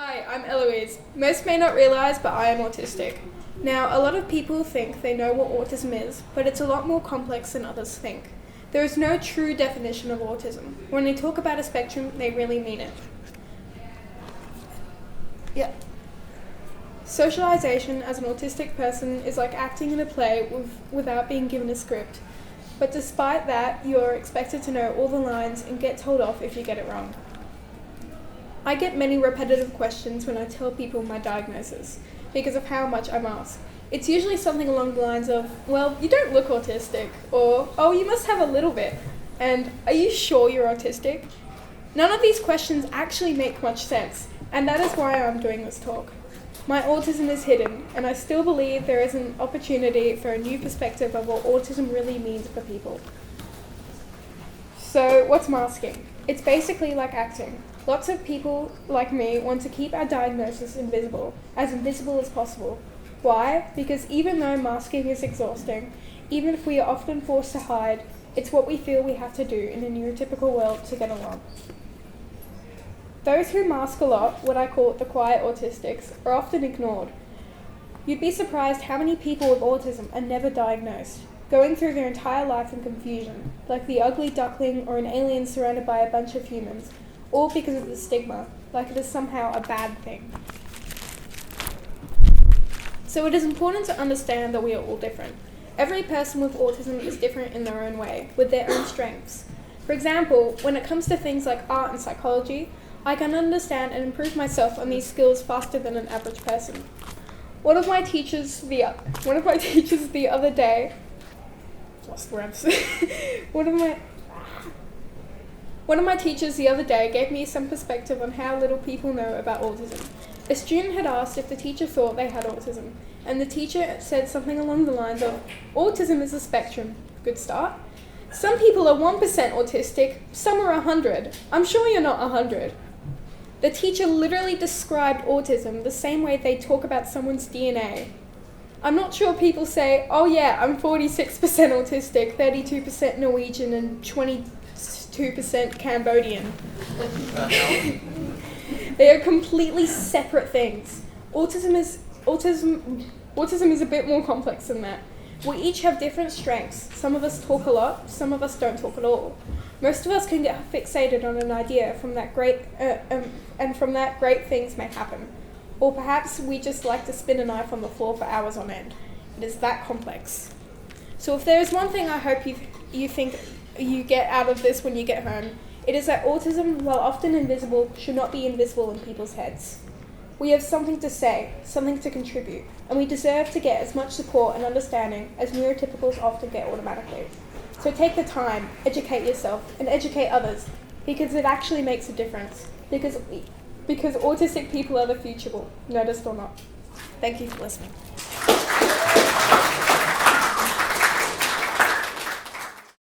Hi, I'm Eloise. Most may not realise, but I am autistic. Now, a lot of people think they know what autism is, but it's a lot more complex than others think. There is no true definition of autism. When they talk about a spectrum, they really mean it. Yeah. Socialisation as an autistic person is like acting in a play without being given a script. But despite that, you're expected to know all the lines and get told off if you get it wrong. I get many repetitive questions when I tell people my diagnosis, because of how much I'm asked. It's usually something along the lines of, well, you don't look autistic, or, oh, you must have a little bit, and are you sure you're autistic? None of these questions actually make much sense, and that is why I'm doing this talk. My autism is hidden, and I still believe there is an opportunity for a new perspective of what autism really means for people. So, what's masking? It's basically like acting. Lots of people, like me, want to keep our diagnosis invisible as possible. Why? Because even though masking is exhausting, even if we are often forced to hide, it's what we feel we have to do in a neurotypical world to get along. Those who mask a lot, what I call the quiet autistics, are often ignored. You'd be surprised how many people with autism are never diagnosed, going through their entire life in confusion, like the ugly duckling or an alien surrounded by a bunch of humans, all because of the stigma, like it is somehow a bad thing. So it is important to understand that we are all different. Every person with autism is different in their own way, with their own strengths. For example, when it comes to things like art and psychology, I can understand and improve myself on these skills faster than an average person. One of my teachers the other day, One of my teachers the other day gave me some perspective on how little people know about autism. A student had asked if the teacher thought they had autism, and the teacher said something along the lines of, autism is a spectrum. Good start. Some people are 1% autistic, some are 100. I'm sure you're not 100. The teacher literally described autism the same way they talk about someone's DNA. I'm not sure people say, oh yeah, I'm 46% autistic, 32% Norwegian, and 22% Cambodian. They are completely separate things. Autism is a bit more complex than that. We each have different strengths. Some of us talk a lot, some of us don't talk at all. Most of us can get fixated on an idea and from that great things may happen. Or perhaps we just like to spin a knife on the floor for hours on end. It is that complex. So if there is one thing I hope you think you get out of this when you get home, it is that autism, while often invisible, should not be invisible in people's heads. We have something to say, something to contribute, and we deserve to get as much support and understanding as neurotypicals often get automatically. So take the time, educate yourself, and educate others, because it actually makes a difference. Because autistic people are the future, noticed or not. Thank you for listening.